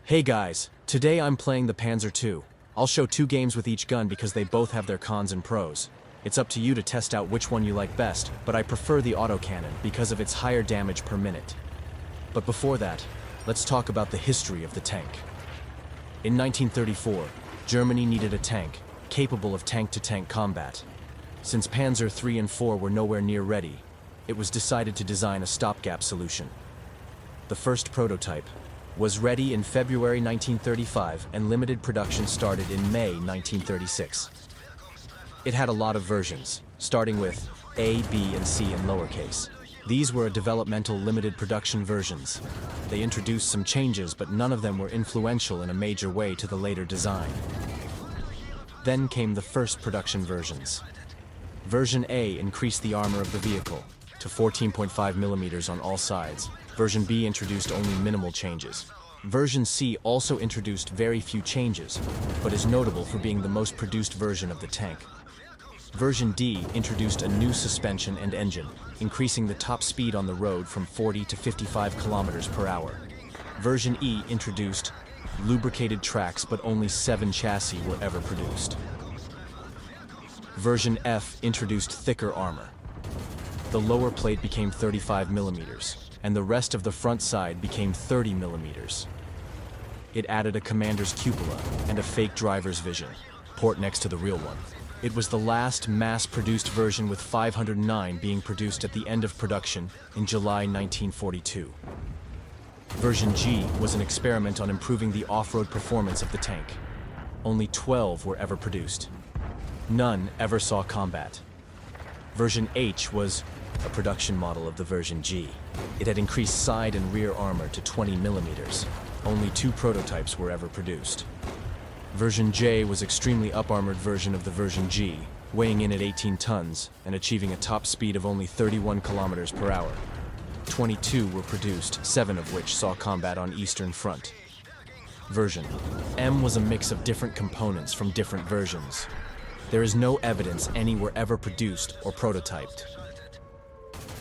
Hey guys, today I'm playing the Panzer II. I'll show two games with each gun because they both have their cons and pros. It's up to you to test out which one you like best, but I prefer the autocannon because of its higher damage per minute. But before that, let's talk about the history of the tank. In 1934, Germany needed a tank capable of tank-to-tank combat. Since Panzer III and IV were nowhere near ready, it was decided to design a stopgap solution. The first prototype was ready in February 1935 and limited production started in May 1936. It had a lot of versions, starting with A, B, and C in lowercase. These were developmental limited production versions. They introduced some changes, but none of them were influential in a major way to the later design. Then came the first production versions. Version A increased the armor of the vehicle to 14.5 millimeters on all sides. Version B introduced only minimal changes. Version C also introduced very few changes, but is notable for being the most produced version of the tank. Version D introduced a new suspension and engine, increasing the top speed on the road from 40 to 55 kilometers per hour. Version E introduced lubricated tracks, but only 7 chassis were ever produced. Version F introduced thicker armor. The lower plate became 35 millimeters, and the rest of the front side became 30 millimeters. It added a commander's cupola and a fake driver's vision port next to the real one. It was the last mass-produced version, with 509 being produced at the end of production in July 1942. Version G was an experiment on improving the off-road performance of the tank. Only 12 were ever produced. None ever saw combat. Version H was a production model of the version G. It had increased side and rear armor to 20 millimeters. Only 2 prototypes were ever produced. Version J was extremely up-armored version of the version G, weighing in at 18 tons and achieving a top speed of only 31 kilometers per hour. 22 were produced, 7 of which saw combat on Eastern Front. Version M was a mix of different components from different versions. There is no evidence any were ever produced or prototyped.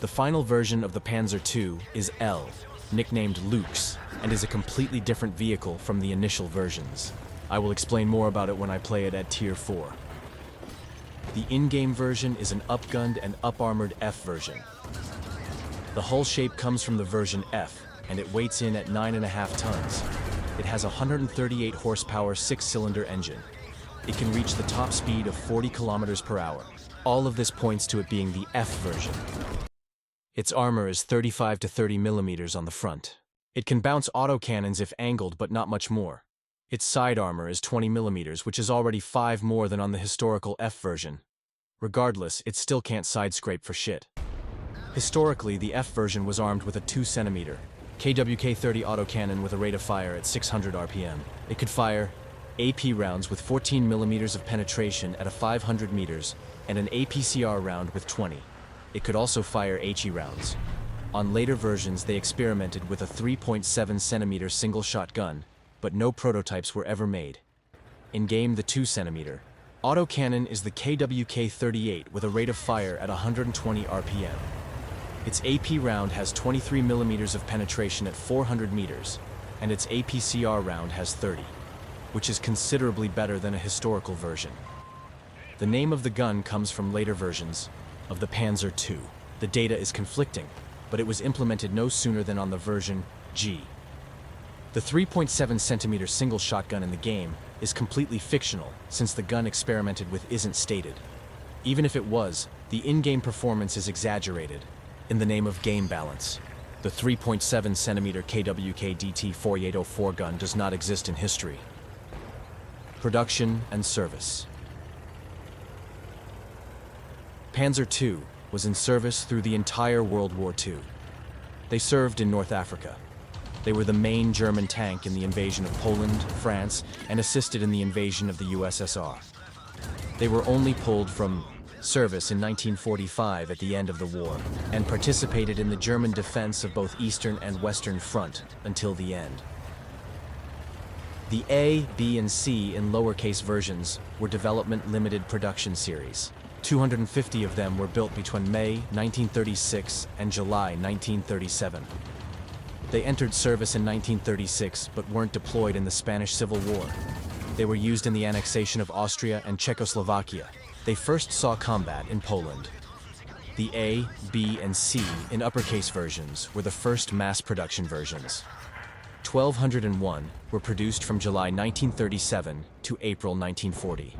The final version of the Panzer II is L, nicknamed Lux, and is a completely different vehicle from the initial versions. I will explain more about it when I play it at Tier 4. The in-game version is an upgunned and up-armored F version. The hull shape comes from the version F, and it weights in at 9.5 tons. It has a 138 horsepower 6-cylinder engine. It can reach the top speed of 40 kilometers per hour. All of this points to it being the F version. Its armor is 35 to 30 millimeters on the front. It can bounce autocannons if angled, but not much more. Its side armor is 20 millimeters, which is already 5 more than on the historical F version. Regardless, it still can't side-scrape for shit. Historically, the F version was armed with a 2-centimeter KWK-30 autocannon with a rate of fire at 600 RPM. It could fire AP rounds with 14 millimeters of penetration at a 500 meters and an APCR round with 20. It could also fire HE rounds. On later versions, they experimented with a 3.7 centimeter single-shot gun, but no prototypes were ever made. In-game, the 2-centimeter autocannon is the KWK-38 with a rate of fire at 120 RPM. Its AP round has 23 millimeters of penetration at 400 meters, and its APCR round has 30, which is considerably better than a historical version. The name of the gun comes from later versions of the Panzer II. The data is conflicting, but it was implemented no sooner than on the version G. The 3.7 centimeter single shotgun in the game is completely fictional, since the gun experimented with isn't stated. Even if it was, the in-game performance is exaggerated in the name of game balance. The 3.7 centimeter KWK DT-4804 gun does not exist in history. Production and service. Panzer II was in service through the entire World War II. They served in North Africa. They were the main German tank in the invasion of Poland, France, and assisted in the invasion of the USSR. They were only pulled from service in 1945 at the end of the war, and participated in the German defense of both Eastern and Western Front until the end. The A, B, and C in lowercase versions were development limited production series. 250 of them were built between May 1936 and July 1937. They entered service in 1936 but weren't deployed in the Spanish Civil War. They were used in the annexation of Austria and Czechoslovakia. They first saw combat in Poland. The A, B, and C in uppercase versions were the first mass production versions. 1201 were produced from July 1937 to April 1940.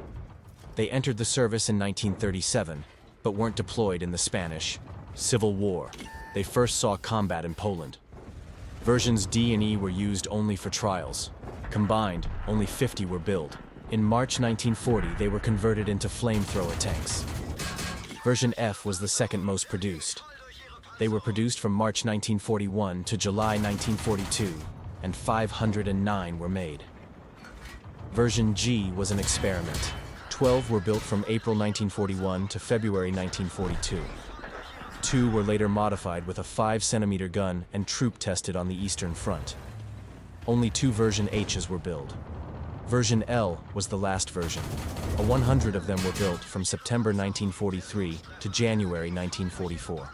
They entered the service in 1937, but weren't deployed in the Spanish Civil War. They first saw combat in Poland. Versions D and E were used only for trials. Combined, only 50 were built. In March 1940, they were converted into flamethrower tanks. Version F was the second most produced. They were produced from March 1941 to July 1942, and 509 were made. Version G was an experiment. 12 were built from April 1941 to February 1942. 2 were later modified with a 5-centimeter gun and troop tested on the Eastern Front. Only 2 version H's were built. Version L was the last version. 100 of them were built from September 1943 to January 1944.